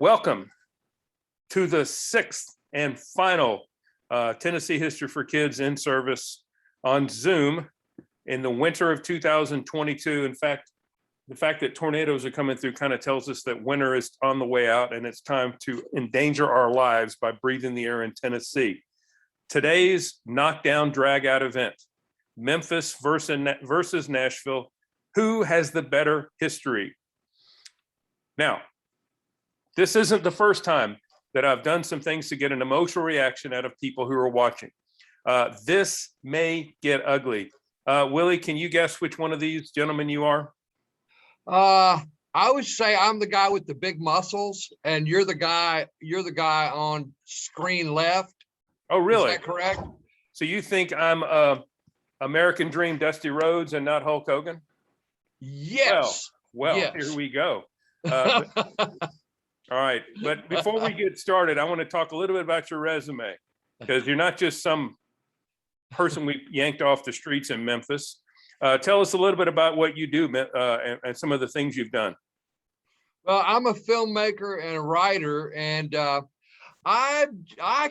Welcome to the sixth and final Tennessee History for Kids in service on Zoom in the winter of 2022. In fact, the fact that tornadoes are coming through kind of tells us that winter is on the way out and it's time to endanger our lives by breathing the air in Tennessee. Today's knockdown drag out event, Memphis versus Nashville. Who has the better history? Now, this isn't the first time that I've done some things to get an emotional reaction out of people who are watching. This may get ugly. Willie, can you guess which one of these gentlemen you are? I would say I'm the guy with the big muscles, and you're the guy on screen left. Oh, really? Is that correct? So you think I'm American Dream Dusty Rhodes and not Hulk Hogan? Yes. Well, yes. Here we go. All right, but before we get started, I want to talk a little bit about your resume, because you're not just some person we yanked off the streets in Memphis. Tell us a little bit about what you do and some of the things you've done. Well, I'm a filmmaker and a writer, and I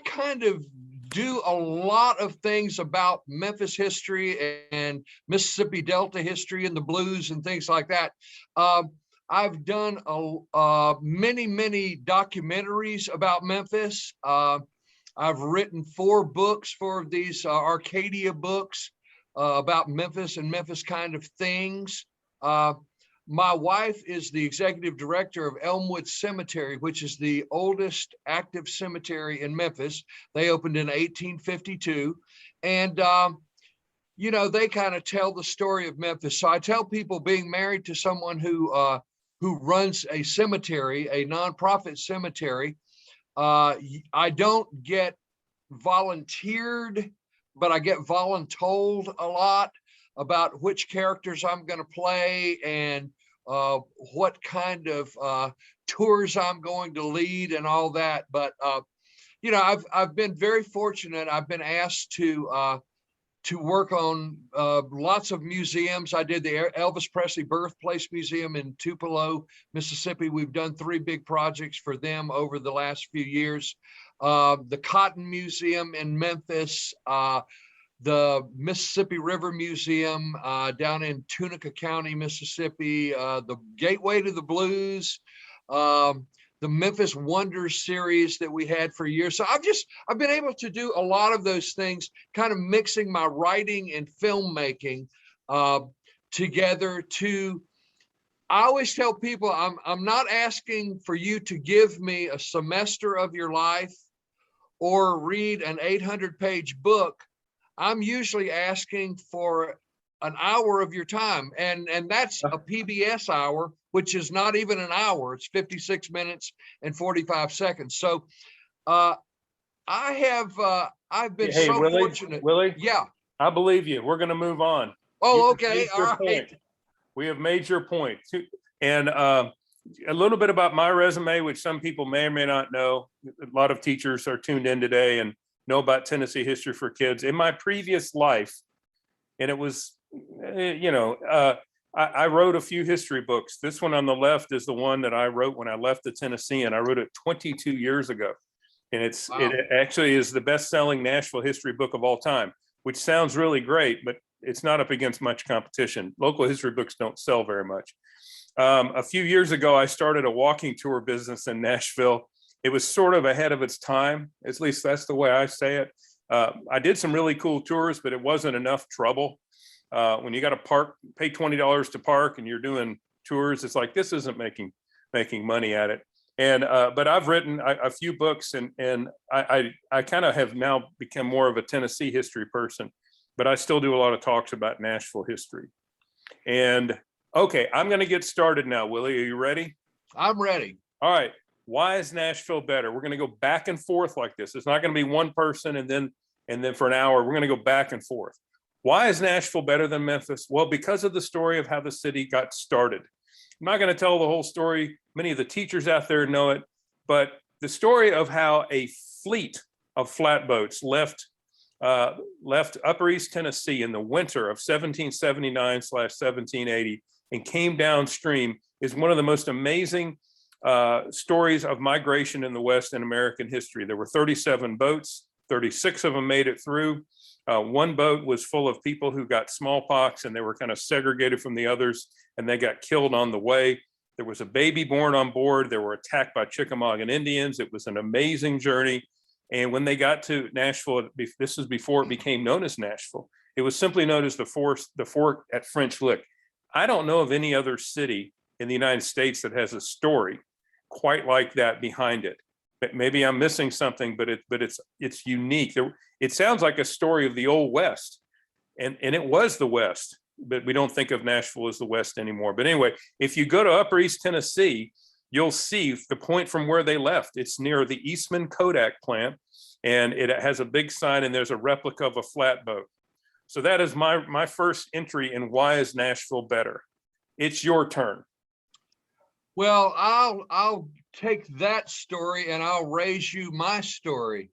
kind of do a lot of things about Memphis history and Mississippi Delta history and the blues and things like that. I've done many documentaries about Memphis. I've written 4 books for these Arcadia books about Memphis and Memphis kind of things. My wife is the executive director of Elmwood Cemetery, which is the oldest active cemetery in Memphis. They opened in 1852. And, you know, they kind of tell the story of Memphis. So I tell people, being married to someone who runs a cemetery, a nonprofit cemetery, I don't get volunteered, but I get voluntold a lot about which characters I'm going to play and what kind of tours I'm going to lead and all that. But you know, I've been very fortunate. I've been asked to work on lots of museums. I did the Elvis Presley Birthplace Museum in Tupelo, Mississippi. We've done 3 big projects for them over the last few years. The Cotton Museum in Memphis, the Mississippi River Museum down in Tunica County, Mississippi, the Gateway to the Blues, the Memphis Wonders series that we had for years. So I've been able to do a lot of those things, kind of mixing my writing and filmmaking together to, I always tell people, I'm not asking for you to give me a semester of your life or read an 800-page book. I'm usually asking for an hour of your time, and that's a PBS hour, which is not even an hour. It's 56 minutes and 45 seconds. So I've been fortunate. Willie? Yeah. I believe you. We're going to move on. Oh, okay. All right. Point. We have made your point. And a little bit about my resume, which some people may or may not know. A lot of teachers are tuned in today and know about Tennessee History for Kids. In my previous life, and it was, you know, I wrote a few history books. This one on the left is the one that I wrote when I left the Tennessean. I wrote it 22 years ago. And it actually is the best-selling Nashville history book of all time, which sounds really great, but it's not up against much competition. Local history books don't sell very much. A few years ago, I started a walking tour business in Nashville. It was sort of ahead of its time. At least that's the way I say it. I did some really cool tours, but it wasn't enough trouble. When you got to pay $20 to park and you're doing tours, it's like, this isn't making money at it. And but I've written a few books, and I kind of have now become more of a Tennessee history person, but I still do a lot of talks about Nashville history. And okay, I'm going to get started now. Willie, are you ready? I'm ready. All right. Why is Nashville better? We're going to go back and forth like this. It's not going to be one person and then for an hour. We're going to go back and forth. Why is Nashville better than Memphis? Well, because of the story of how the city got started. I'm not going to tell the whole story. Many of the teachers out there know it, but the story of how a fleet of flatboats left Upper East Tennessee in the winter of 1779/1780 and came downstream is one of the most amazing stories of migration in the West in American history. There were 37 boats, 36 of them made it through. One boat was full of people who got smallpox, and they were kind of segregated from the others, and they got killed on the way. There was a baby born on board. They were attacked by Chickamaugan Indians. It was an amazing journey. And when they got to Nashville, this is before it became known as Nashville, it was simply known as the fort at French Lick. I don't know of any other city in the United States that has a story quite like that behind it. But maybe I'm missing something, but it's unique. It sounds like a story of the Old West, and it was the West, but we don't think of Nashville as the West anymore. But anyway, if you go to Upper East Tennessee, you'll see the point from where they left. It's near the Eastman Kodak plant, and it has a big sign, and there's a replica of a flatboat. So that is my first entry in why is Nashville better. It's your turn. Well, I'll take that story and I'll raise you my story.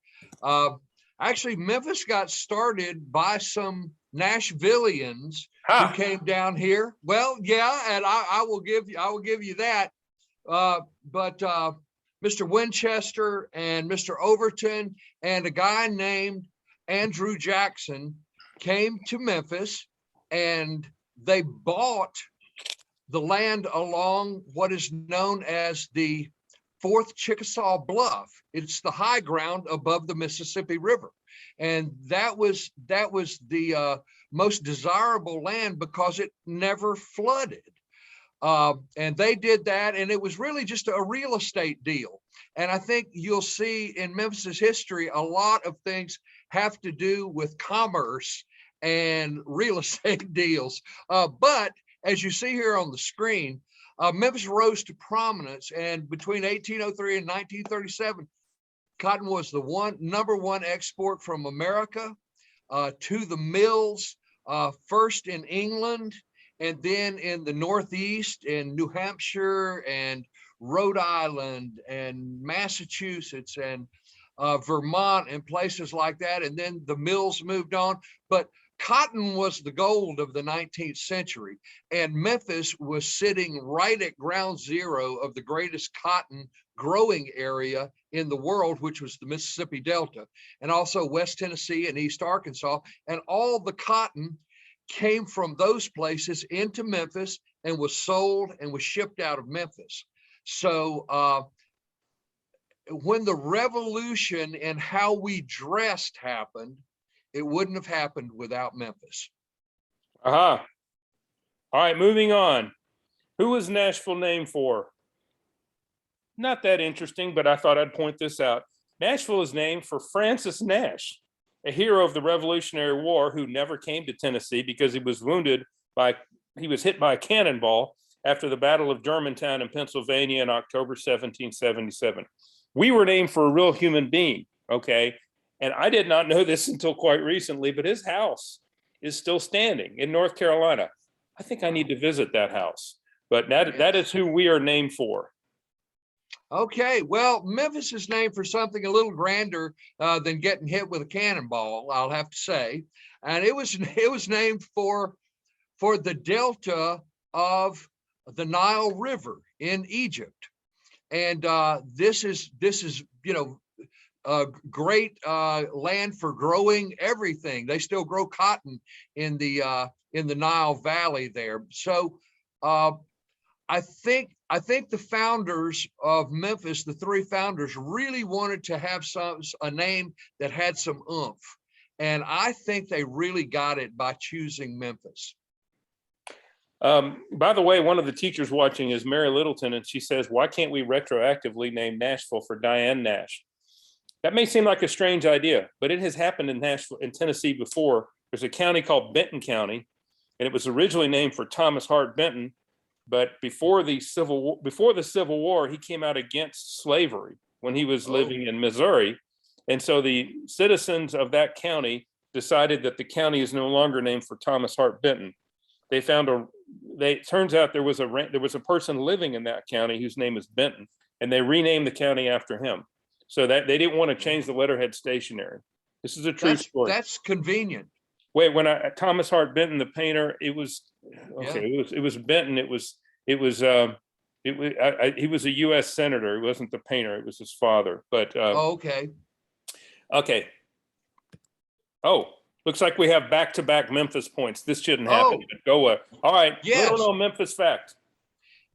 Actually, Memphis got started by some Nashvillians who came down here. Well, yeah, and I will give you that. But Mr. Winchester and Mr. Overton and a guy named Andrew Jackson came to Memphis, and they bought the land along what is known as the Fourth Chickasaw Bluff. It's the high ground above the Mississippi River. And that was the most desirable land because it never flooded. And they did that, and it was really just a real estate deal. And I think you'll see in Memphis's history, a lot of things have to do with commerce and real estate deals. But as you see here on the screen, Memphis rose to prominence, and between 1803 and 1937, cotton was the number one export from America to the mills, first in England, and then in the Northeast, in New Hampshire and Rhode Island and Massachusetts and Vermont and places like that. And then the mills moved on. But cotton was the gold of the 19th century, and Memphis was sitting right at ground zero of the greatest cotton growing area in the world, which was the Mississippi Delta, and also West Tennessee and East Arkansas. And all the cotton came from those places into Memphis and was sold and was shipped out of Memphis. So when the revolution and how we dressed happened, it wouldn't have happened without Memphis. All right, moving on. Who was Nashville named for? Not that interesting, but I thought I'd point this out. Nashville is named for Francis Nash, a hero of the Revolutionary War who never came to Tennessee because he was hit by a cannonball after the Battle of Germantown in Pennsylvania in October 1777. We were named for a real human being, okay? And I did not know this until quite recently, but his house is still standing in North Carolina. I think I need to visit that house, but that is who we are named for. Okay, well, Memphis is named for something a little grander than getting hit with a cannonball, I'll have to say. And it was named for the delta of the Nile River in Egypt. And this is great land for growing everything. They still grow cotton in the Nile Valley there. So I think the founders of Memphis, the three founders, really wanted to have a name that had some oomph. And I think they really got it by choosing Memphis. By the way, one of the teachers watching is Mary Littleton, and she says, why can't we retroactively name Nashville for Diane Nash? That may seem like a strange idea, but it has happened in Nashville, in Tennessee before. There's a county called Benton County, and it was originally named for Thomas Hart Benton. But before the Civil War, he came out against slavery when he was living in Missouri. And so the citizens of that county decided that the county is no longer named for Thomas Hart Benton. It turns out there was a person living in that county whose name is Benton, and they renamed the county after him. So that they didn't want to change the letterhead stationary. This is a true story. That's convenient. Wait, Thomas Hart Benton, the painter, it was Benton. It was He was a U.S. senator. He wasn't the painter. It was his father. But Okay. okay. Oh, looks like we have back-to-back Memphis points. This shouldn't happen. Oh, But go. All right. yes. Little known Memphis fact.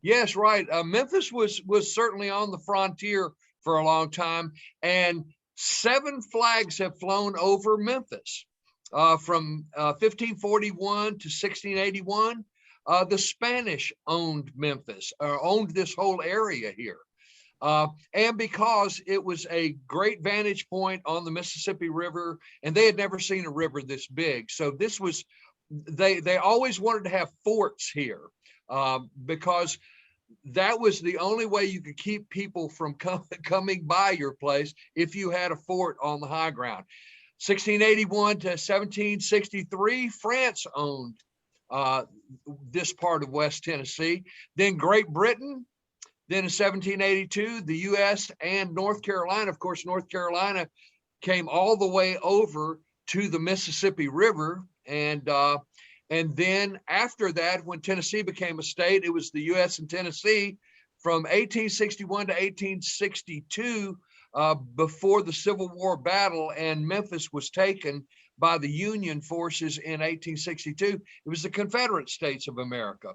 Yes, right. Memphis was certainly on the frontier for a long time, and 7 flags have flown over Memphis from 1541 to 1681. The Spanish owned Memphis, or owned this whole area here. And because it was a great vantage point on the Mississippi River, and they had never seen a river this big. So this was, they always wanted to have forts here because that was the only way you could keep people from coming by your place if you had a fort on the high ground. 1681 to 1763, France owned this part of West Tennessee. Then Great Britain. Then in 1782, the U.S. and North Carolina, of course, North Carolina came all the way over to the Mississippi River. And then after that, when Tennessee became a state, it was the U.S. and Tennessee from 1861 to 1862 before the Civil War battle, and Memphis was taken by the Union forces in 1862. It was the Confederate States of America.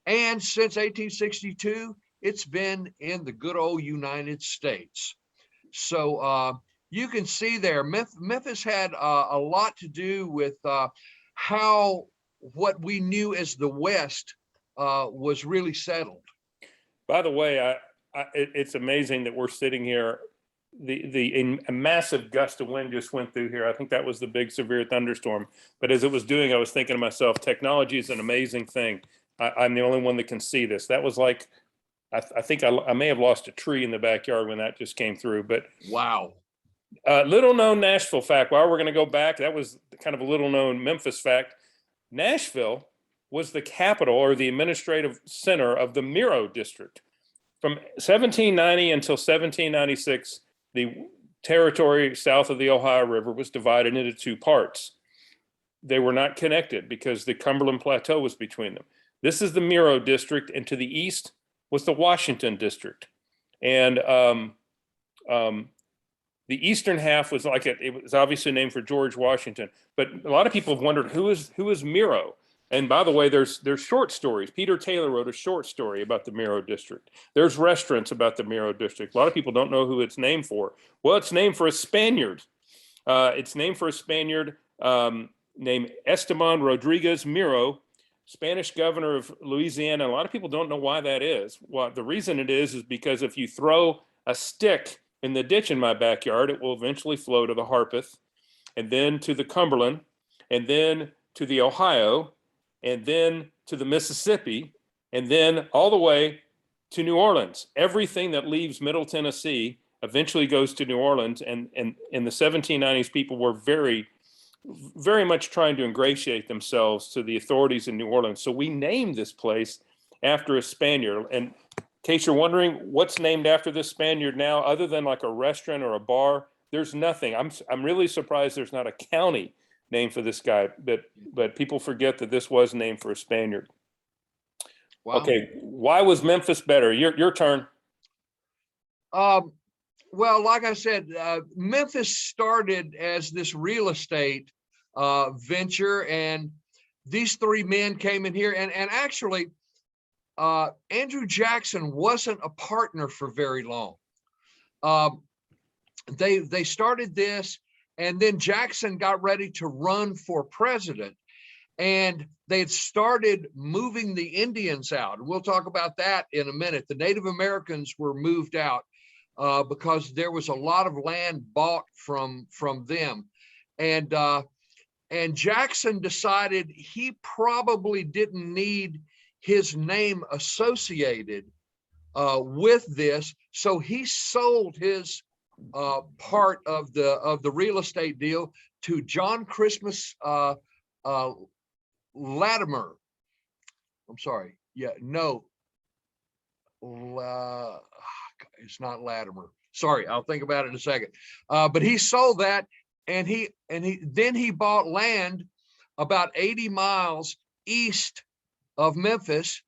And since 1862, it's been in the good old United States. So you can see there, Memphis had a lot to do with how what we knew as the West was really settled. By the way, it's amazing that we're sitting here. A massive gust of wind just went through here. I think that was the big severe thunderstorm. But as it was doing, I was thinking to myself, technology is an amazing thing. I'm the only one that can see this. That was like, I think I may have lost a tree in the backyard when that just came through. But wow. Little known Nashville fact. Well, we're going to go back. That was kind of a little known Memphis fact. Nashville was the capital or the administrative center of the Miro district. From 1790 until 1796, the territory south of the Ohio River was divided into 2 parts. They were not connected because the Cumberland Plateau was between them. This is the Miro district, and to the east was the Washington district. And the eastern half was like it was obviously named for George Washington, but a lot of people have wondered who is Miro. And by the way, there's short stories. Peter Taylor wrote a short story about the Miro district. There's restaurants about the Miro district. A lot of people don't know who it's named for. Well, it's named for a Spaniard. It's named for a Spaniard named Esteban Rodriguez Miro, Spanish governor of Louisiana. A lot of people don't know why that is. Well, the reason it is because if you throw a stick in the ditch in my backyard, it will eventually flow to the Harpeth, and then to the Cumberland, and then to the Ohio, and then to the Mississippi, and then all the way to New Orleans. Everything that leaves Middle Tennessee eventually goes to New Orleans. And in the 1790s, people were very, very much trying to ingratiate themselves to the authorities in New Orleans. So we named this place after a Spaniard. And in case you're wondering what's named after this Spaniard now, other than like a restaurant or a bar, there's nothing. I'm really surprised there's not a county named for this guy, but people forget that this was named for a Spaniard. Wow. Okay, why was Memphis better? Your turn. Well, like I said, Memphis started as this real estate venture, and these 3 men came in here, and actually, Andrew Jackson wasn't a partner for very long. They started this, and then Jackson got ready to run for president, and they had started moving the Indians out. And we'll talk about that in a minute. The Native Americans were moved out because there was a lot of land bought from them. And Jackson decided he probably didn't need his name associated with this. So he sold his part of the real estate deal to John Christmas Latimer. I'm sorry. Yeah, no. It's not Latimer. Sorry, I'll think about it in a second. But he sold that, and he bought land about 80 miles east of Memphis,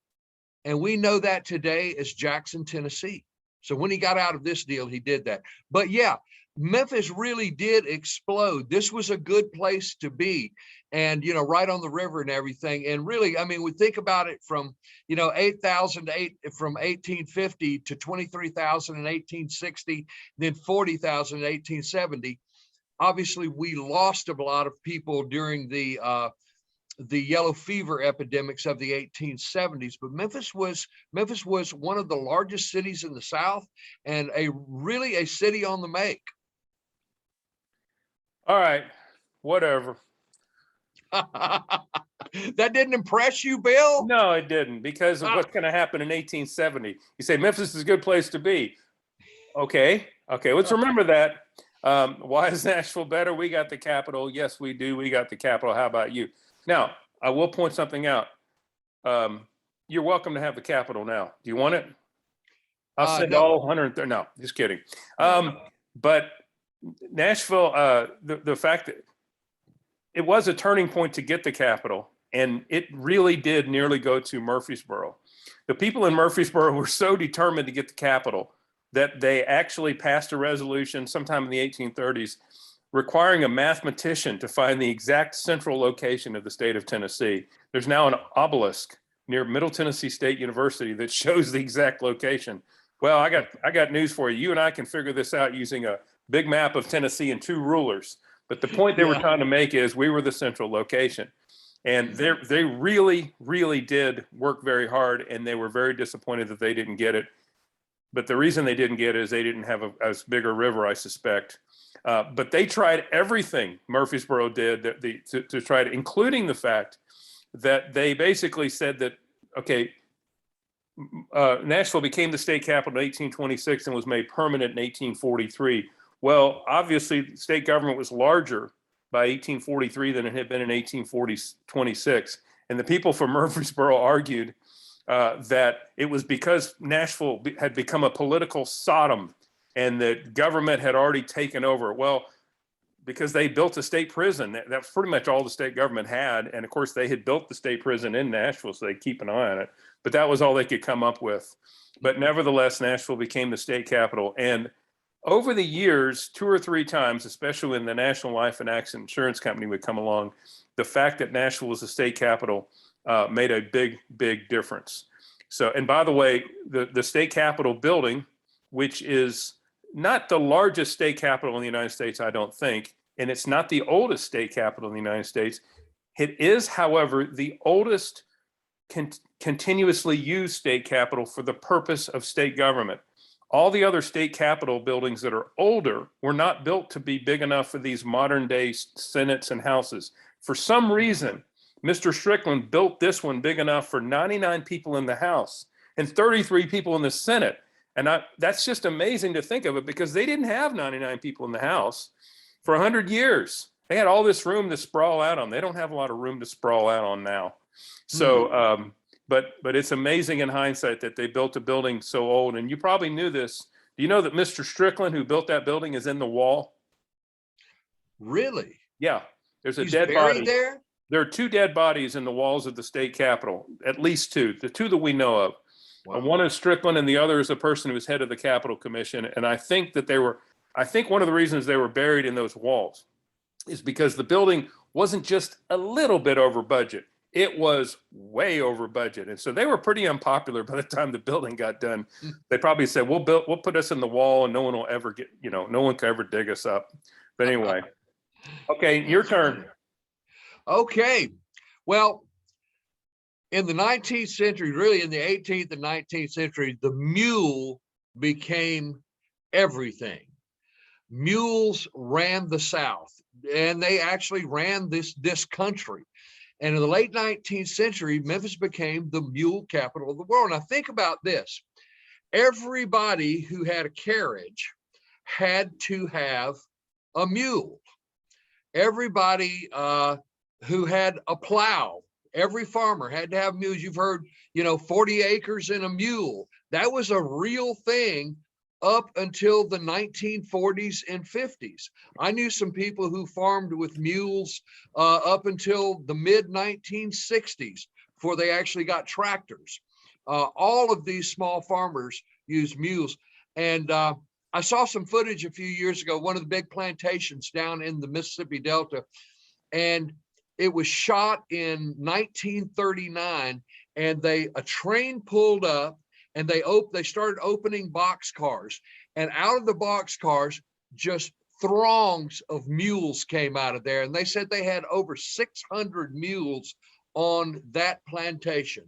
And we know that today as Jackson, Tennessee. So when he got out of this deal, he did that. But yeah, Memphis really did explode. This was a good place to be. And, you know, right on the river and everything. And really, I mean, we think about it from, you know, 8,000 from 1850 to 23,000 in 1860, then 40,000 in 1870. Obviously, we lost a lot of people during the yellow fever epidemics of the 1870s, but Memphis was one of the largest cities in the South and really a city on the make. All right, whatever. That didn't impress you, Bill? No, it didn't, because of what's going to happen in 1870. You say Memphis is a good place to be. Okay, let's remember that. Why is Nashville better? We got the capital. Yes, we do. We got the capital. How about you? Now, I will point something out. You're welcome to have the capital now. Do you want it? I'll send all 130. No, just kidding. But Nashville, the fact that it was a turning point to get the capital, and it really did nearly go to Murfreesboro. The people in Murfreesboro were so determined to get the capital that they actually passed a resolution sometime in the 1830s requiring a mathematician to find the exact central location of the state of Tennessee. There's now an obelisk near Middle Tennessee State University that shows the exact location. Well, I got news for you. You and I can figure this out using a big map of Tennessee and 2 rulers. But the point they were trying to make is we were the central location. And they really, really did work very hard, and they were very disappointed that they didn't get it. But the reason they didn't get it is they didn't have as big a river, I suspect. But they tried everything Murfreesboro did to try to, including the fact that they basically said that, okay, Nashville became the state capital in 1826 and was made permanent in 1843. Well, obviously, the state government was larger by 1843 than it had been in 1826. And the people from Murfreesboro argued that it was because Nashville had become a political Sodom and the government had already taken over. Well, because they built a state prison, that's pretty much all the state government had. And of course, they had built the state prison in Nashville, so they keep an eye on it. But that was all they could come up with. But nevertheless, Nashville became the state capital. And over the years, 2 or 3 times, especially when the National Life and Accident Insurance Company would come along, the fact that Nashville was the state capital made a big, big difference. So, and by the way, the state capitol building, which is not the largest state capitol in the United States, I don't think, and it's not the oldest state capitol in the United States. It is, however, the oldest continuously used state capitol for the purpose of state government. All the other state capitol buildings that are older were not built to be big enough for these modern day senates and houses. For some reason, Mr. Strickland built this one big enough for 99 people in the House and 33 people in the Senate. And that's just amazing to think of it, because they didn't have 99 people in the House for 100 years. They had all this room to sprawl out on. They don't have a lot of room to sprawl out on now. So, but it's amazing in hindsight that they built a building so old. And you probably knew this. Do you know that Mr. Strickland, who built that building, is in the wall? Really? Yeah. There's a He's dead buried body. there? There are 2 dead bodies in the walls of the state capitol, at least 2, the 2 that we know of. Wow. One is Strickland and the other is a person who was head of the Capitol Commission. And I think one of the reasons they were buried in those walls is because the building wasn't just a little bit over budget. It was way over budget. And so they were pretty unpopular by the time the building got done. They probably said, we'll put us in the wall and no one will ever get, no one can ever dig us up. But anyway, okay, your turn. Okay. Well, in the 19th century, really in the 18th and 19th century, the mule became everything. Mules ran the South, and they actually ran this country. And in the late 19th century, Memphis became the mule capital of the world. Now think about this. Everybody who had a carriage had to have a mule. Everybody who had a plow, every farmer had to have mules. You've heard, 40 acres and a mule. That was a real thing up until the 1940s and 50s. I knew some people who farmed with mules up until the mid 1960s before they actually got tractors. all of these small farmers use mules. And I saw some footage a few years ago, one of the big plantations down in the Mississippi Delta, and it was shot in 1939. And a train pulled up, and they started opening boxcars, and out of the boxcars, just throngs of mules came out of there. And they said they had over 600 mules on that plantation.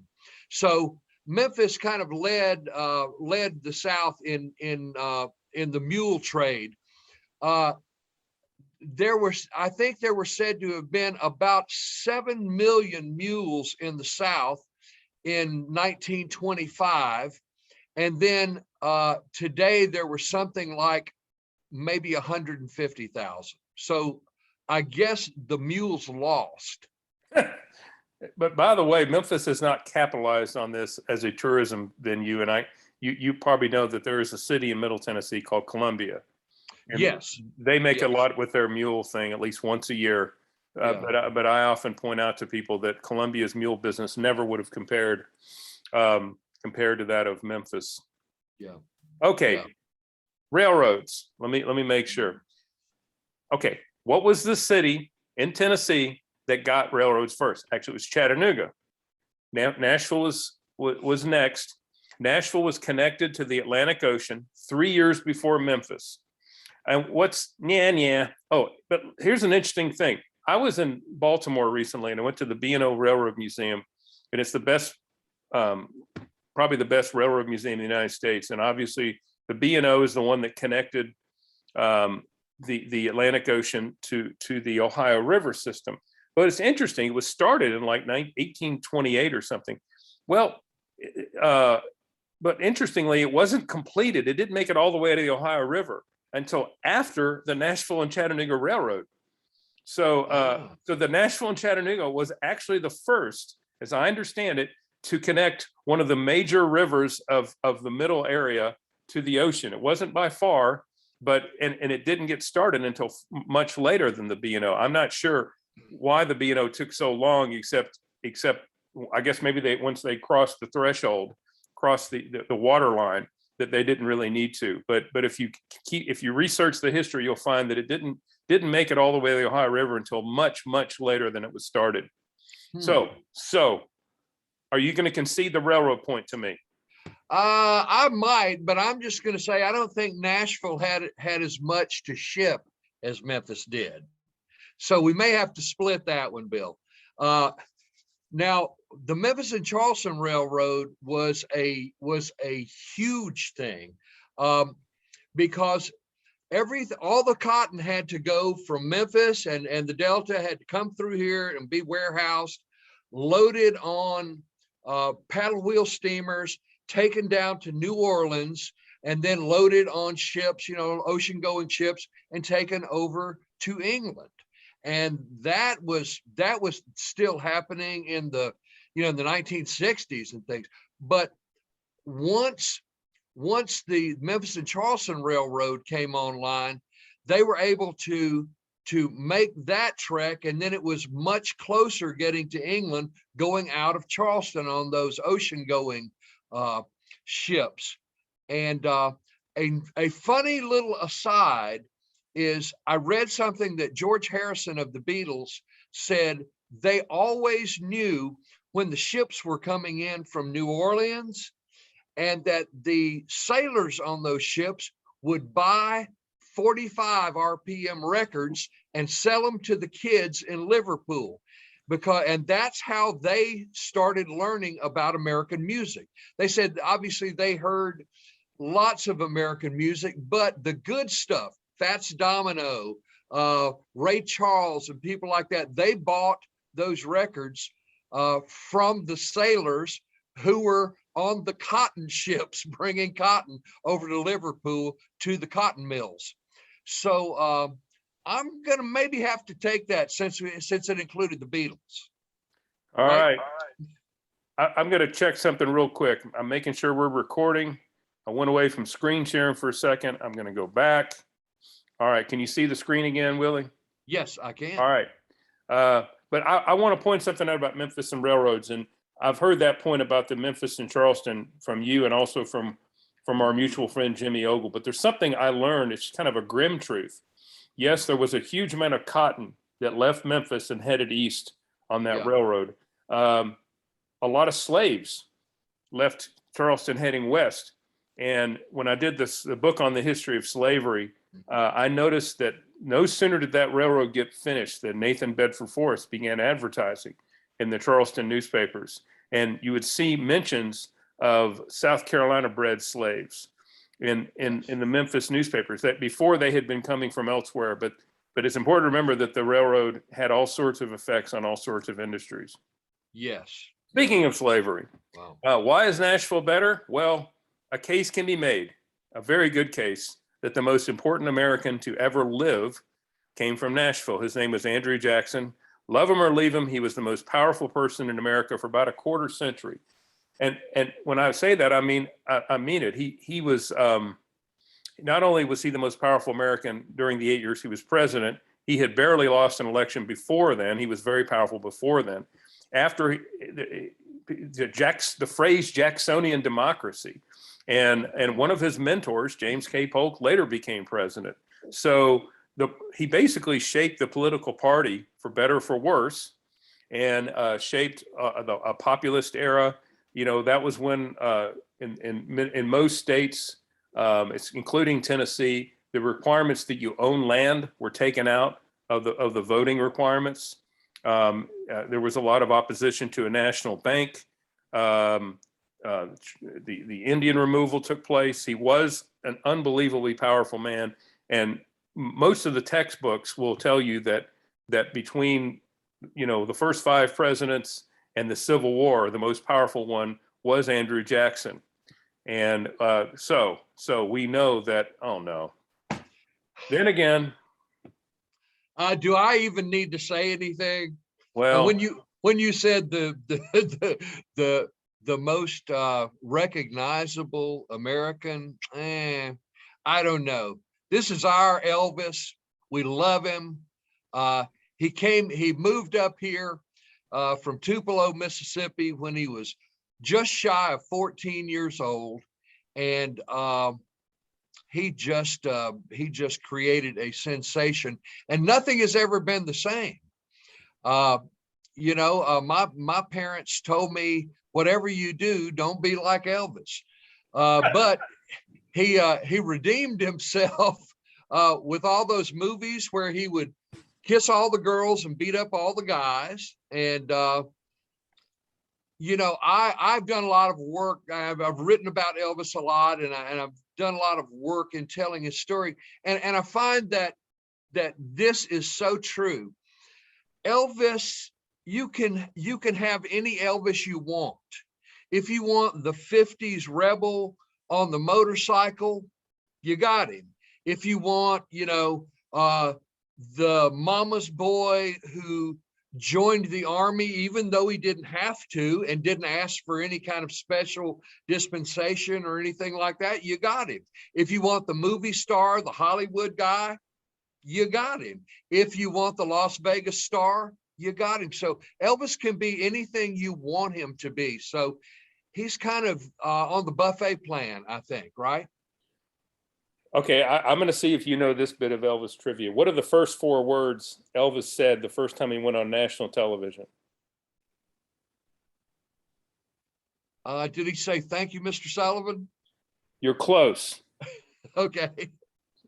So Memphis kind of led the South in the mule trade. I think there were said to have been about 7 million mules in the South in 1925. And then today there were something like maybe 150,000. So I guess the mules lost. But by the way, Memphis has not capitalized on this as a tourism venue. And you probably know that there is a city in Middle Tennessee called Columbia. And yes. They make yes. a lot with their mule thing at least once a year. But I often point out to people that Columbia's mule business never would have compared to that of Memphis. Yeah. Okay. Yeah. Railroads. Let me make sure. Okay. What was the city in Tennessee that got railroads first? Actually, it was Chattanooga. Now, Nashville was next. Nashville was connected to the Atlantic Ocean 3 years before Memphis. And oh, but here's an interesting thing. I was in Baltimore recently, and I went to the B&O Railroad Museum, and it's the best, probably the best railroad museum in the United States. And obviously, the B&O is the one that connected the Atlantic Ocean to the Ohio River system. But it's interesting. It was started in like 1828 or something. Well, but interestingly, it wasn't completed. It didn't make it all the way to the Ohio River until after the Nashville and Chattanooga Railroad. So, so the Nashville and Chattanooga was actually the first, as I understand it, to connect one of the major rivers of the middle area to the ocean. It wasn't by far, but and it didn't get started until much later than the B&O. I'm not sure why the B&O took so long, except I guess maybe once they crossed the threshold, crossed the water line, that they didn't really need to. But if you research the history, you'll find that it didn't make it all the way to the Ohio River until much later than it was started. So are you going to concede the railroad point to me? I might, but I'm just going to say I don't think Nashville had as much to ship as Memphis did. So we may have to split that one, Bill. Now, the Memphis and Charleston Railroad was a huge thing because all the cotton had to go from Memphis, and the Delta had to come through here and be warehoused, loaded on paddle wheel steamers, taken down to New Orleans, and then loaded on ships, ocean going ships, and taken over to England. And that was still happening in the in the 1960s and things. But once the Memphis and Charleston Railroad came online, they were able to make that trek, and then it was much closer getting to England, going out of Charleston on those ocean going ships. And a funny little aside is I read something that George Harrison of the Beatles said they always knew when the ships were coming in from New Orleans, and that the sailors on those ships would buy 45 RPM records and sell them to the kids in Liverpool, and that's how they started learning about American music. They said obviously they heard lots of American music, but the good stuff, Fats Domino, Ray Charles, and people like that, they bought those records from the sailors who were on the cotton ships bringing cotton over to Liverpool to the cotton mills. So I'm going to maybe have to take that since it included the Beatles. All right. I'm going to check something real quick. I'm making sure we're recording. I went away from screen sharing for a second. I'm going to go back. All right. Can you see the screen again, Willie? Yes, I can. All right. But I want to point something out about Memphis and railroads. And I've heard that point about the Memphis and Charleston from you, and also from our mutual friend Jimmy Ogle. But there's something I learned. It's kind of a grim truth. Yes, there was a huge amount of cotton that left Memphis and headed east on that railroad. A lot of slaves left Charleston heading west. And when I did the book on the history of slavery, I noticed that no sooner did that railroad get finished than Nathan Bedford Forrest began advertising in the Charleston newspapers. And you would see mentions of South Carolina bred slaves in the Memphis newspapers, that before they had been coming from elsewhere. But it's important to remember that the railroad had all sorts of effects on all sorts of industries. Yes. Speaking of slavery, why is Nashville better? Well, a case can be made, a very good case, that the most important American to ever live came from Nashville. His name was Andrew Jackson. Love him or leave him, he was the most powerful person in America for about a quarter century. And when I say that, I mean it. He was, not only was he the most powerful American during the 8 years he was president, he had barely lost an election before then. He was very powerful before then. After the phrase Jacksonian democracy, and one of his mentors, James K. Polk, later became president. So he basically shaped the political party for better or for worse, and shaped a populist era. You know, that was when in most states, including Tennessee, the requirements that you own land were taken out of the voting requirements. There was a lot of opposition to a national bank. The Indian removal took place. He was an unbelievably powerful man, and most of the textbooks will tell you that between the first 5 presidents and the Civil War, the most powerful one was Andrew Jackson. And so we know that. Oh no. Then again, do I even need to say anything? Well, when you said the most recognizable American, I don't know. This is our Elvis. We love him. He moved up here from Tupelo, Mississippi when he was just shy of 14 years old. And he just created a sensation, and nothing has ever been the same. My parents told me, whatever you do, don't be like Elvis. But he redeemed himself with all those movies where he would kiss all the girls and beat up all the guys. And I've done a lot of work. I've written about Elvis a lot, and I've done a lot of work in telling his story. And I find that this is so true. Elvis, you can have any Elvis you want. If you want the 50s rebel on the motorcycle, you got him. If you want, the mama's boy who joined the army, even though he didn't have to and didn't ask for any kind of special dispensation or anything like that, you got him. If you want the movie star, the Hollywood guy, you got him. If you want the Las Vegas star, you got him. So Elvis can be anything you want him to be. So he's kind of on the buffet plan, I think, right? Okay, I'm going to see if you know this bit of Elvis trivia. What are the first 4 words Elvis said the first time he went on national television? Did he say, "Thank you, Mr. Sullivan"? You're close. Okay.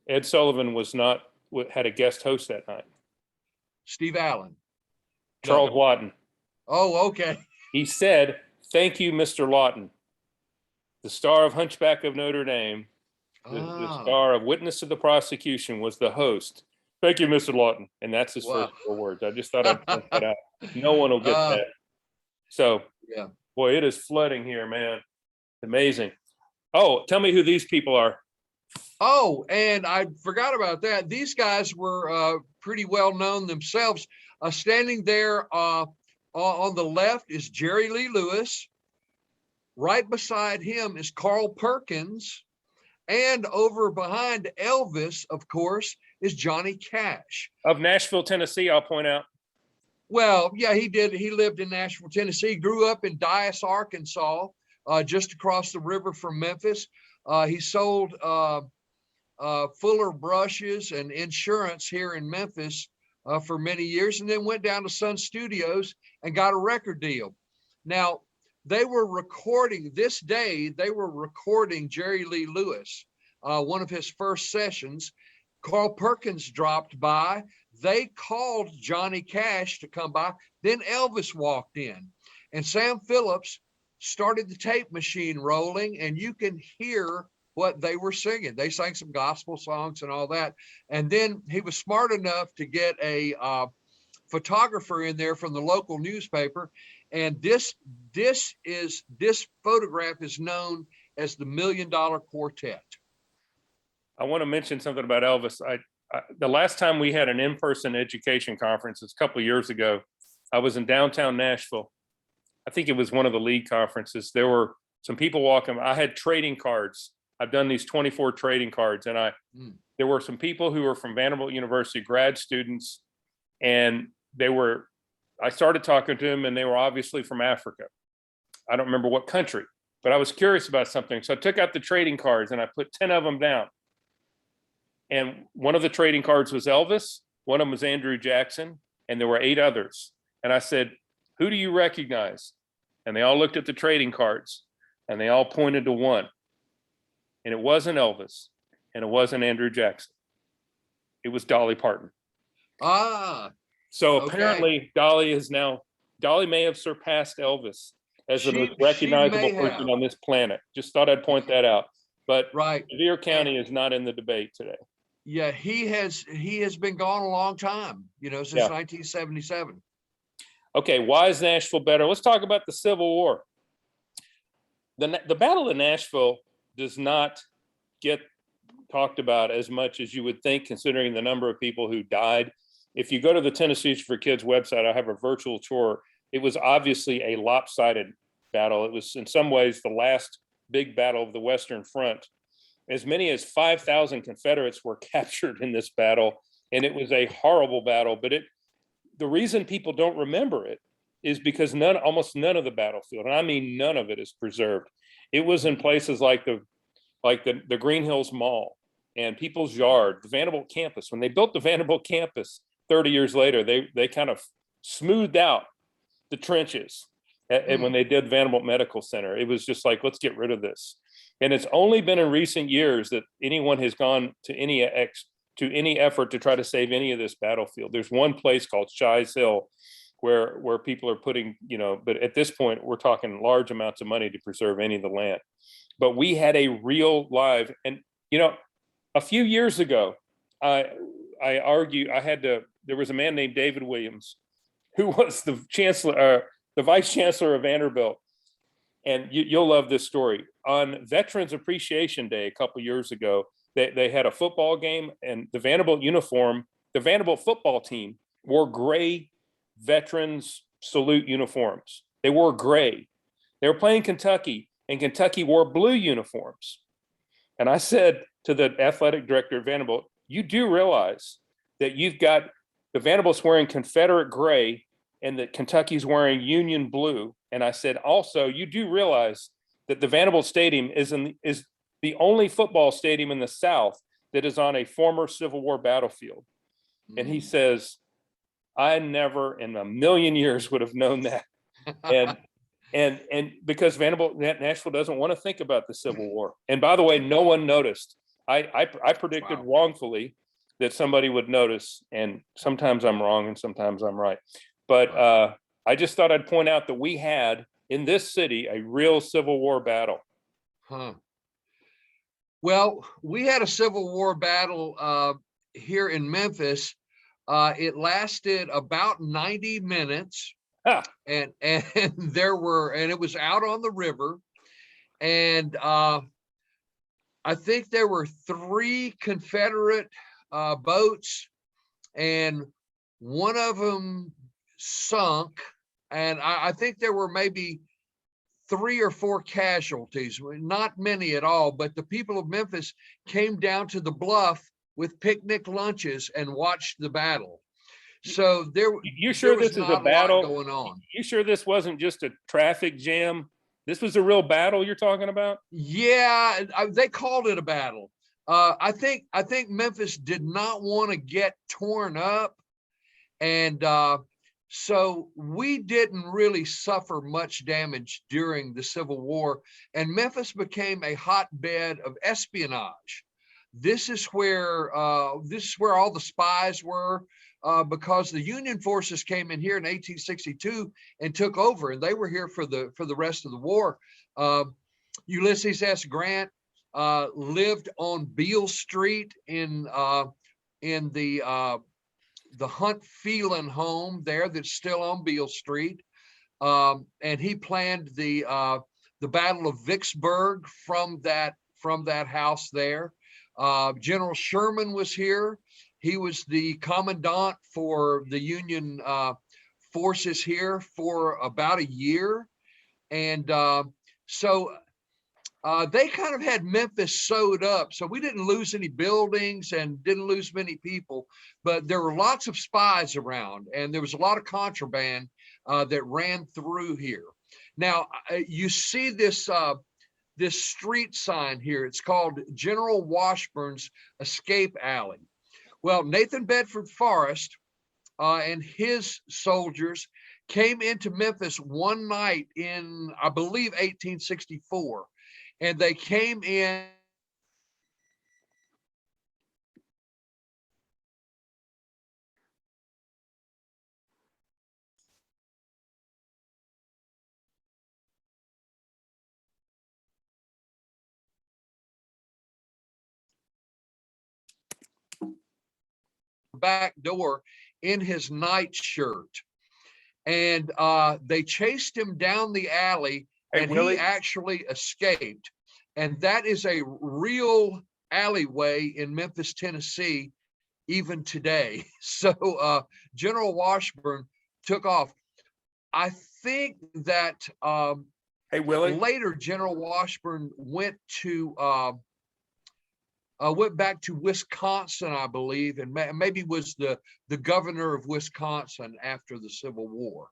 Ed Sullivan had a guest host that night. Steve Allen. Charles Lawton. Oh, okay. He said, "Thank you, Mr. Lawton." The star of Hunchback of Notre Dame, the star of Witness to the Prosecution, was the host. "Thank you, Mr. Lawton." And that's his first 4 words. I just thought I'd point that out. No one will get that. So, yeah. Boy, it is flooding here, man. Amazing. Oh, tell me who these people are. Oh, and I forgot about that. These guys were pretty well known themselves. Standing there on the left is Jerry Lee Lewis. Right beside him is Carl Perkins. And over behind Elvis, of course, is Johnny Cash. Of Nashville, Tennessee, I'll point out. Well, yeah, he did. He lived in Nashville, Tennessee, grew up in Dias, Arkansas, just across the river from Memphis. He sold Fuller brushes and insurance here in Memphis for many years, and then went down to Sun Studios and got a record deal. Now, they were recording this day, they were recording Jerry Lee Lewis, one of his first sessions. Carl Perkins dropped by. They called Johnny Cash to come by. Then Elvis walked in, and Sam Phillips started the tape machine rolling, and you can hear what they were singing. They sang some gospel songs and all that. And then he was smart enough to get a photographer in there from the local newspaper. And this photograph is known as the $1 Million Quartet. I want to mention something about Elvis. The last time we had an in-person education conference was a couple of years ago. I was in downtown Nashville. I think it was one of the league conferences. There were some people walking. I had trading cards. I've done these 24 trading cards, and there were some people who were from Vanderbilt University, grad students, and I started talking to them, and they were obviously from Africa. I don't remember what country, but I was curious about something. So I took out the trading cards and I put 10 of them down. And one of the trading cards was Elvis, one of them was Andrew Jackson, and there were 8 others. And I said, "Who do you recognize?" And they all looked at the trading cards and they all pointed to one. And it wasn't Elvis, and it wasn't Andrew Jackson. It was Dolly Parton. So apparently Dolly may have surpassed Elvis as the most recognizable person on this planet. Just thought I'd point that out. But Revere County is not in the debate today. Yeah, he has been gone a long time, since 1977. Okay, why is Nashville better? Let's talk about the Civil War. The Battle of Nashville does not get talked about as much as you would think, considering the number of people who died. If you go to the Tennessee for Kids website, I have a virtual tour. It was obviously a lopsided battle. It was in some ways the last big battle of the Western Front. As many as 5,000 Confederates were captured in this battle, and it was a horrible battle. But the reason people don't remember it is because almost none of the battlefield, and I mean none of it, is preserved. It was in places like the Green Hills Mall and People's Yard, the Vanderbilt campus. When they built the Vanderbilt campus 30 years later, they kind of smoothed out the trenches. And when they did Vanderbilt Medical Center, it was just like, let's get rid of this. And it's only been in recent years that anyone has gone to any effort to try to save any of this battlefield. There's one place called Shies Hill where people are putting, but at this point, we're talking large amounts of money to preserve any of the land. But we had a real live, and a few years ago, I argued, there was a man named David Williams who was the vice chancellor of Vanderbilt. And you'll love this story. On Veterans Appreciation Day a couple years ago, they had a football game, and the Vanderbilt football team wore gray veterans salute uniforms. They wore gray. They were playing Kentucky, and Kentucky wore blue uniforms. And I said to the athletic director at Vanderbilt, "You do realize that you've got the Vanderbilt's wearing Confederate gray and that Kentucky's wearing Union blue." And I said, also, you do realize that the Vanderbilt Stadium is the only football stadium in the South that is on a former Civil War battlefield. And he says, "I never in a million years would have known that." And because Nashville doesn't want to think about the Civil War. And by the way, no one noticed. I predicted wrongfully that somebody would notice, and sometimes I'm wrong and sometimes I'm right. But I just thought I'd point out that we had in this city a real Civil War battle. Well, we had a Civil War battle here in Memphis. It lasted about 90 minutes. And it was out on the river. And I think there were 3 Confederate boats, and one of them sunk. And I think there were maybe 3 or 4 casualties, not many at all, but the people of Memphis came down to the bluff with picnic lunches and watched the battle. So You there sure was this is a not a lot battle? going on. You sure this wasn't just a traffic jam? This was a real battle you're talking about? Yeah, they called it a battle. I think Memphis did not want to get torn up, and so we didn't really suffer much damage during the Civil War. And Memphis became a hotbed of espionage. This is where all the spies were, because the Union forces came in here in 1862 and took over, and they were here for the rest of the war. Ulysses S. Grant lived on Beale Street in the Hunt Phelan home there that's still on Beale Street, and he planned the Battle of Vicksburg from that house there. General Sherman was here. He was the commandant for the Union forces here for about a year, and so they kind of had Memphis sewed up. So we didn't lose any buildings and didn't lose many people, but there were lots of spies around, and there was a lot of contraband that ran through here. Now you see this street sign here. It's called General Washburn's Escape Alley. Well, Nathan Bedford Forrest and his soldiers came into Memphis one night in, I believe, 1864. And they came in back door in his nightshirt, and they chased him down the alley, and Willie, he actually escaped. And that is a real alleyway in Memphis, Tennessee, even today. So General Washburn took off. I think that Willie, later General Washburn went back to Wisconsin, I believe, and maybe was the governor of Wisconsin after the Civil War.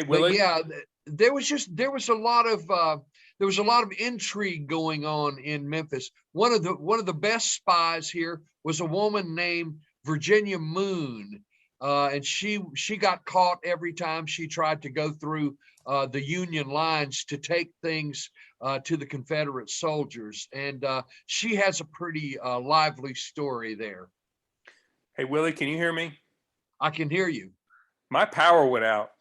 Willie. Yeah, there was a lot of intrigue going on in Memphis. One of the best spies here was a woman named Virginia Moon, and she got caught every time she tried to go through the Union lines to take things to the Confederate soldiers, and she has a pretty lively story there. Hey Willie, can you hear me? I can hear you. My power went out.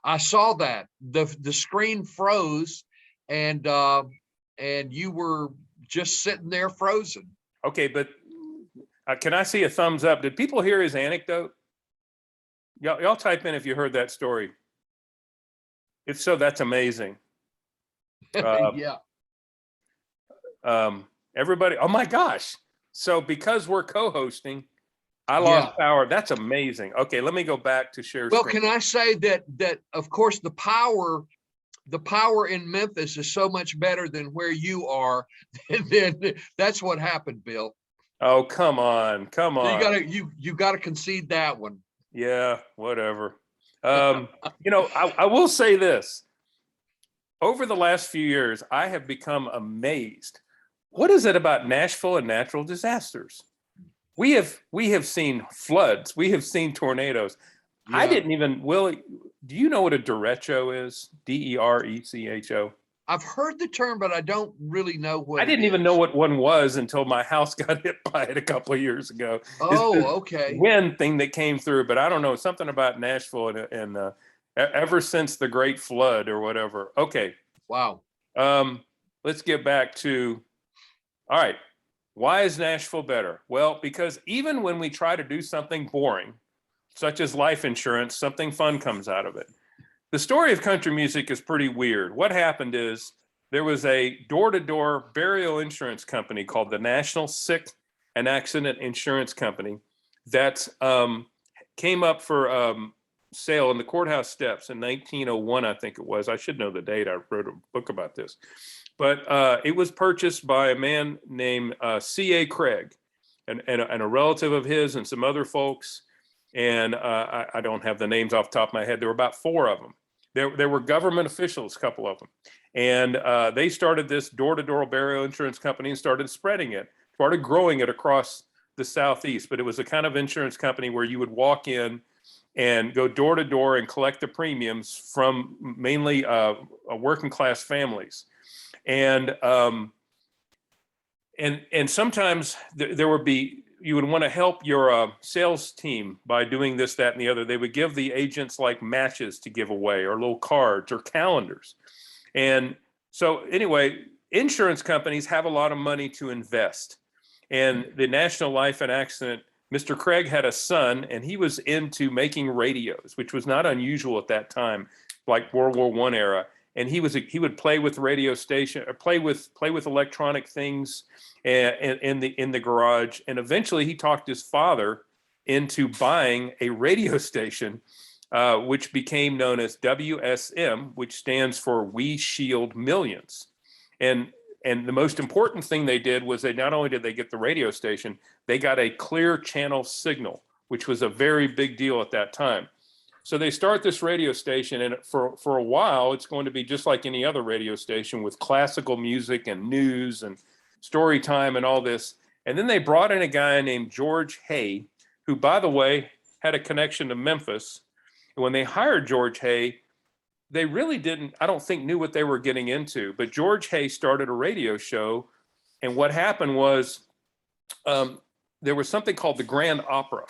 I saw that the screen froze, and you were just sitting there frozen. Okay, but can I see a thumbs up? Did people hear his anecdote? Y'all type in if you heard that story. If so, that's amazing. Yeah. Everybody, oh my gosh. So because we're co-hosting, I lost power. That's amazing. Okay, let me go back to share Well, screen. can I say that of course the power in Memphis is so much better than where you are. Then that's what happened, Bill. Oh, come on. So you gotta concede that one. Yeah, whatever. I will say this. Over the last few years, I have become amazed. What is it about Nashville and natural disasters? We have seen floods. We have seen tornadoes. Yeah. I didn't even, Willie, do you know what a derecho is? D-E-R-E-C-H-O. I've heard the term, but I don't really know what I didn't even know what one was until my house got hit by it a couple of years ago. Oh, okay. Wind thing that came through, but I don't know, something about Nashville and ever since the Great Flood or whatever. Okay. Wow. Let's get back to, all right. Why is Nashville better? Well, because even when we try to do something boring, such as life insurance, something fun comes out of it. The story of country music is pretty weird. What happened is there was a door-to-door burial insurance company called the National Sick and Accident Insurance Company that came up for sale in the courthouse steps in 1901, I think it was. I should know the date. I wrote a book about this. But it was purchased by a man named C.A. Craig. and a relative of his and some other folks. And I don't have the names off the top of my head. There were about 4 of them. There were government officials, a couple of them. And they started this door-to-door burial insurance company and started spreading it, started growing it across the Southeast. But it was a kind of insurance company where you would walk in and go door to door and collect the premiums from mainly working class families. And sometimes there would be, you would want to help your sales team by doing this, that, and the other. They would give the agents like matches to give away, or little cards or calendars. And so anyway, insurance companies have a lot of money to invest. And the National Life and Accident, Mr. Craig had a son, and he was into making radios, which was not unusual at that time, like World War I era. And he would play with radio station, or play with electronic things in the garage. And eventually he talked his father into buying a radio station, which became known as WSM, which stands for We Shield Millions. And the most important thing they did was, they not only did they get the radio station, they got a clear channel signal, which was a very big deal at that time. So they start this radio station, and for a while, it's going to be just like any other radio station, with classical music and news and story time and all this. And then they brought in a guy named George Hay, who, by the way, had a connection to Memphis. And when they hired George Hay, they really didn't, I don't think, knew what they were getting into. But George Hay started a radio show. And what happened was, there was something called the Grand Opera.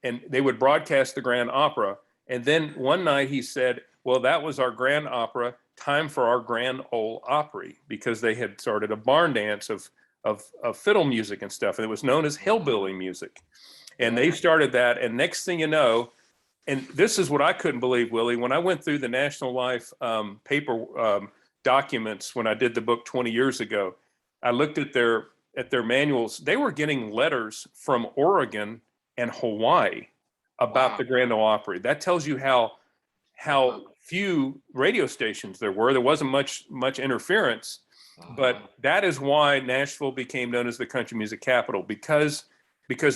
And they would broadcast the Grand Opera. And then one night he said, well, that was our Grand Opera, time for our Grand Ole Opry, because they had started a barn dance of fiddle music and stuff. And it was known as hillbilly music. And they started that. And next thing you know, and this is what I couldn't believe, Willie, when I went through the National Life paper documents when I did the book 20 years ago, I looked at their manuals. They were getting letters from Oregon and Hawaii about the Grand Ole Opry. That tells you how few radio stations there were. There wasn't much interference, but that is why Nashville became known as the country music capital, because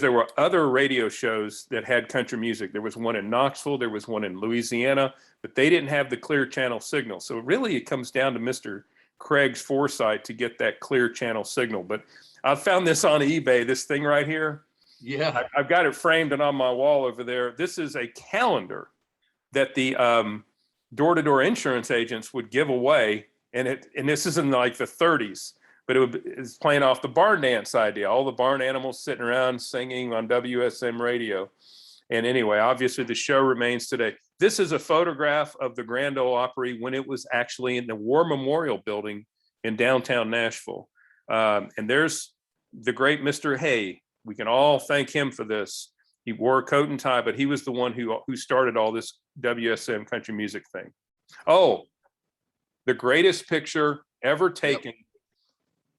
there were other radio shows that had country music. There was one in Knoxville, there was one in Louisiana, but they didn't have the clear channel signal. So really it comes down to Mr. Craig's foresight to get that clear channel signal. But I found this on eBay, this thing right here. Yeah, I've got it framed and on my wall over there. This is a calendar that the door-to-door insurance agents would give away. And this is in like the 30s, but it's playing off the barn dance idea. All the barn animals sitting around singing on WSM radio. And anyway, obviously the show remains today. This is a photograph of the Grand Ole Opry when it was actually in the War Memorial Building in downtown Nashville. And there's the great Mr. Hay. We can all thank him for this. He wore a coat and tie, but he was the one who started all this WSM country music thing. Oh, the greatest picture ever taken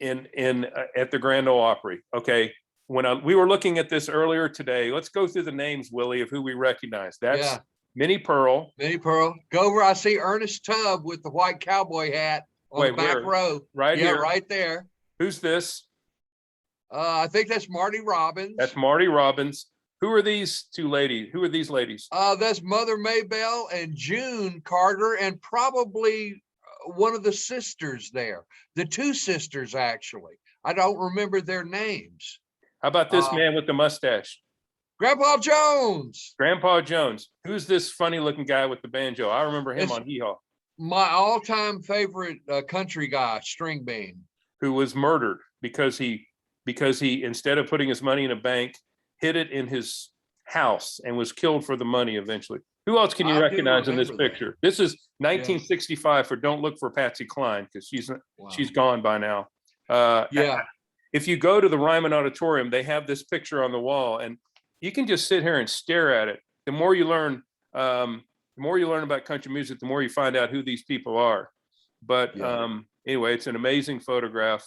at the Grand Ole Opry. Okay, we were looking at this earlier today. Let's go through the names, Willie, of who we recognize. That's Minnie Pearl. Minnie Pearl. Go over. I see Ernest Tubb with the white cowboy hat on the back row. Right here. Right there. Who's this? I think that's Marty Robbins. That's Marty Robbins. Who are these two ladies? Who are these ladies? That's Mother Maybelle and June Carter, and probably one of the sisters there. The 2 sisters, actually. I don't remember their names. How about this man with the mustache? Grandpa Jones. Grandpa Jones. Who's this funny looking guy with the banjo? I remember him on Hee Haw. My all-time favorite country guy, String Bean. Who was murdered because he, instead of putting his money in a bank, hid it in his house and was killed for the money eventually. Who else can you recognize in this picture? This is 1965 for Don't Look for Patsy Cline, because she's gone by now. If you go to the Ryman Auditorium, they have this picture on the wall, and you can just sit here and stare at it. The more you learn about country music, the more you find out who these people are. But anyway, it's an amazing photograph.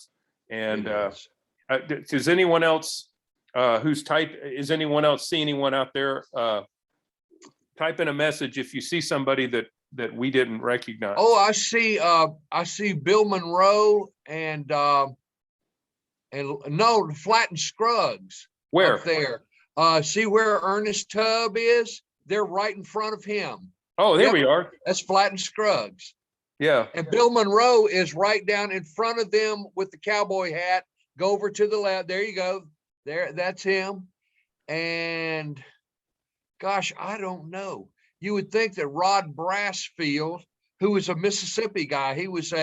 And does anyone else is anyone else see anyone out there? Type in a message if you see somebody that we didn't recognize. Oh, I see Bill Monroe and and no, Flattened Scruggs. Where? Up there. See where Ernest Tubb is? They're right in front of him. Oh, there we are. That's Flattened Scruggs. Yeah. And Bill Monroe is right down in front of them with the cowboy hat. Go over to the left. There you go. There, that's him. And gosh, I don't know. You would think that Rod Brassfield, who was a Mississippi guy, he was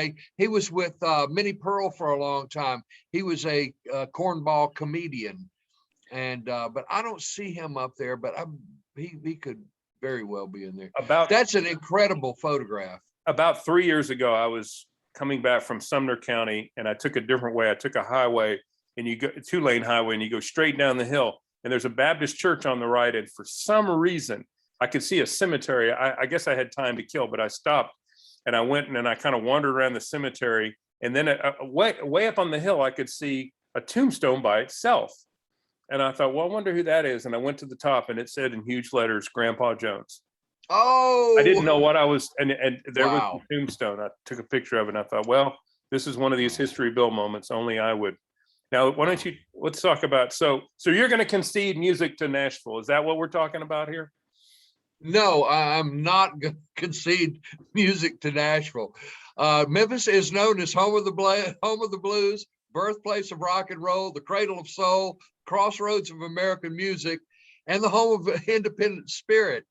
with Minnie Pearl for a long time. He was a cornball comedian, and but I don't see him up there. But he could very well be in there. That's an incredible photograph. About 3 years ago, I was coming back from Sumner County, and I took a different way. I took a highway, and you go 2-lane highway, and you go straight down the hill. And there's a Baptist church on the right, and for some reason, I could see a cemetery. I guess I had time to kill, but I stopped, and I went and I kind of wandered around the cemetery, and then way up on the hill, I could see a tombstone by itself. And I thought, well, I wonder who that is. And I went to the top, and it said in huge letters, Grandpa Jones. Oh, I didn't know what I was, and there was a tombstone. I took a picture of it, and I thought, well, this is one of these History Bill moments. Only I would. Now, why don't you, let's talk about, so you're going to concede music to Nashville. Is that what we're talking about here? No, I'm not going to concede music to Nashville. Memphis is known as home of the blues, birthplace of rock and roll, the cradle of soul, crossroads of American music, and the home of independent spirit,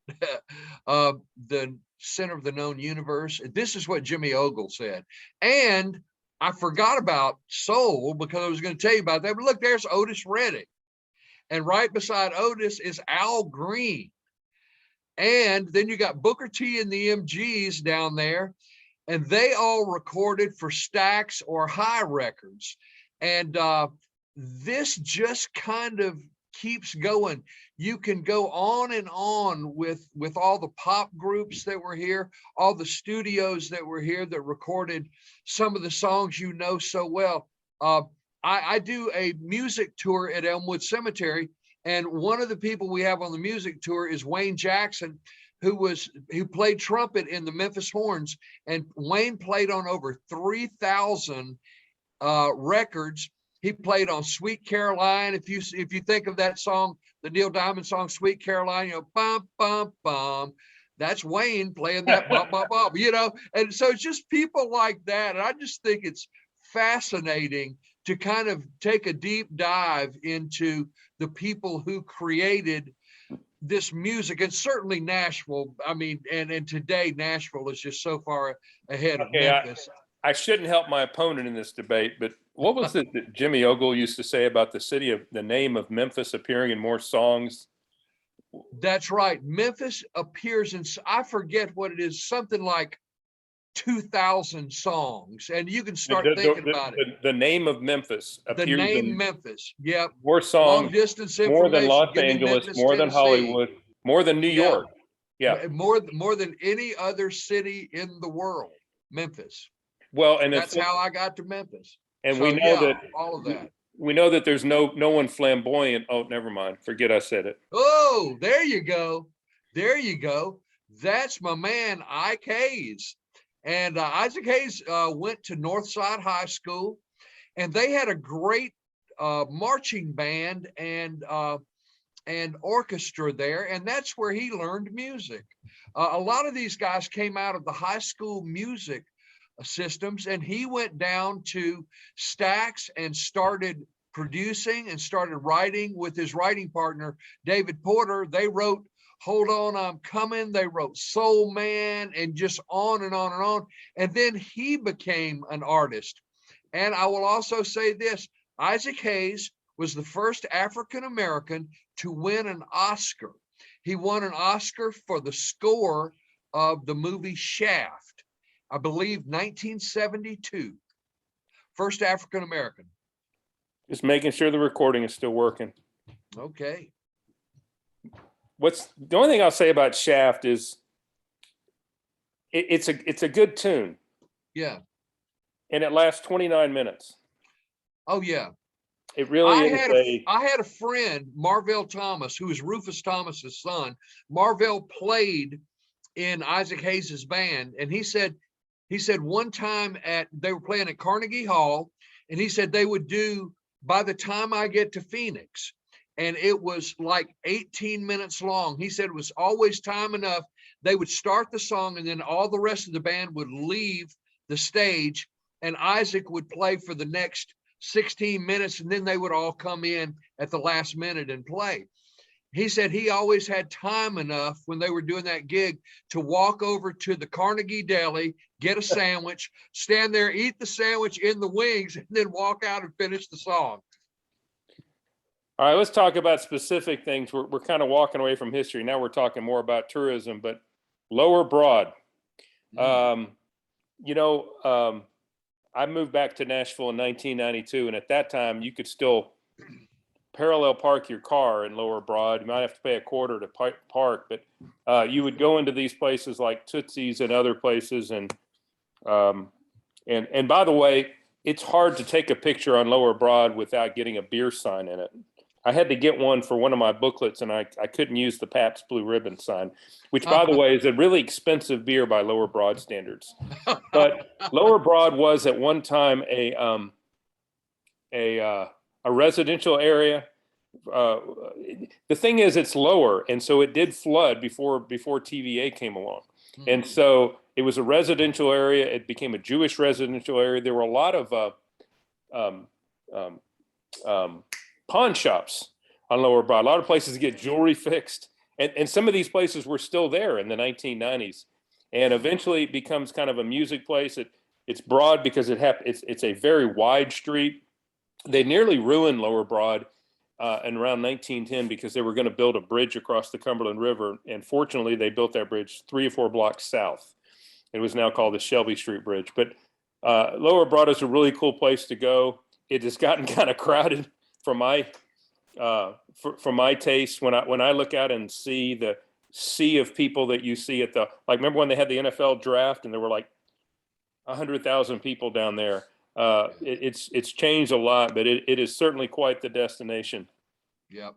the center of the known universe. This is what Jimmy Ogle said. And I forgot about soul because I was going to tell you about that. But look, there's Otis Redding. And right beside Otis is Al Green. And then you got Booker T and the MGs down there. And they all recorded for Stax or High Records. And this just kind of keeps going. You can go on and on with all the pop groups that were here, all the studios that were here that recorded some of the songs you know so well. I do a music tour at Elmwood Cemetery, and one of the people we have on the music tour is Wayne Jackson, who played trumpet in the Memphis Horns, and Wayne played on over 3,000 records. He played on Sweet Caroline. If you think of that song, the Neil Diamond song, Sweet Caroline, you know, bum, bum, bum. That's Wayne playing that bum, bum, bum, you know? And so it's just people like that. And I just think it's fascinating to kind of take a deep dive into the people who created this music, and certainly Nashville. I mean, and today Nashville is just so far ahead of Memphis. I shouldn't help my opponent in this debate, but what was it that Jimmy Ogle used to say about the name of Memphis appearing in more songs? That's right. Memphis appears in, I forget what it is, something like 2,000 songs. And you can start thinking about it. The name of Memphis appears the name Memphis. Yep. More songs, long distance more than Los Angeles, Memphis, more Tennessee. than Hollywood, more than New York. Yeah. More than any other city in the world, Memphis. Well, and that's how I got to Memphis. And so, we know that all of that. We know that there's no one flamboyant. Oh, never mind. Forget I said it. Oh, there you go. There you go. That's my man, Ike Hayes. And Isaac Hayes went to Northside High School, and they had a great marching band and orchestra there. And that's where he learned music. A lot of these guys came out of the high school music systems, and he went down to Stax and started producing and started writing with his writing partner, David Porter. They wrote Hold On, I'm Coming. They wrote Soul Man, and just on and on and on. And then he became an artist. And I will also say this, Isaac Hayes was the first African-American to win an Oscar. He won an Oscar for the score of the movie Shaft. I believe 1972. First African-American. Just making sure the recording is still working. Okay. The only thing I'll say about Shaft is it's a good tune. Yeah. And it lasts 29 minutes. Oh yeah. It really I had a friend, Marvell Thomas, who is Rufus Thomas's son. Marvell played in Isaac Hayes's band, and he said one time they were playing at Carnegie Hall, and he said they would do by the time I get to Phoenix, and it was like 18 minutes long. He said it was always time enough. They would start the song, and then all the rest of the band would leave the stage, and Isaac would play for the next 16 minutes, and then they would all come in at the last minute and play. He said he always had time enough when they were doing that gig to walk over to the Carnegie Deli, get a sandwich, stand there, eat the sandwich in the wings, and then walk out and finish the song. All right, let's talk about specific things. We're kind of walking away from history. Now we're talking more about tourism, but Lower Broad. I moved back to Nashville in 1992, and at that time you could still parallel park your car in Lower Broad. You might have to pay a quarter to park, but you would go into these places like Tootsie's and other places, and by the way, it's hard to take a picture on Lower Broad without getting a beer sign in it. I had to get one for one of my booklets, and I couldn't use the Pabst Blue Ribbon sign, which, by the way, is a really expensive beer by Lower Broad standards. But Lower Broad was at one time a residential area. The thing is, it's lower, and so it did flood before TVA came along, and so it was a residential area. It became a Jewish residential area. There were a lot of pawn shops on Lower Broad, a lot of places to get jewelry fixed. And some of these places were still there in the 1990s. And eventually it becomes kind of a music place. It's broad because it's a very wide street. They nearly ruined Lower Broad in around 1910 because they were going to build a bridge across the Cumberland River. And fortunately, they built that bridge 3 or 4 blocks south. It was now called the Shelby Street Bridge. But Lower Broad is a really cool place to go. It has gotten kind of crowded for my taste. When I look out and see the sea of people that you see at remember when they had the NFL draft and there were like 100,000 people down there. It's changed a lot, but it is certainly quite the destination. Yep.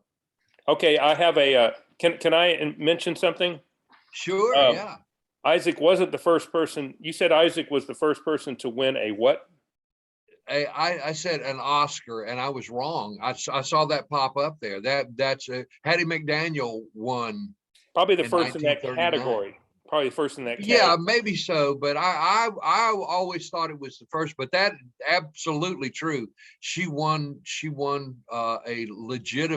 Okay, I have can I mention something? Sure. Yeah. Isaac wasn't the first person. You said Isaac was the first person to win a what? I said an Oscar, and I was wrong. I saw that pop up there. That's Hattie McDaniel won. Probably the first in that category. Probably the first in that category. Yeah, maybe so. But I always thought it was the first. But that absolutely true. She won a legitimate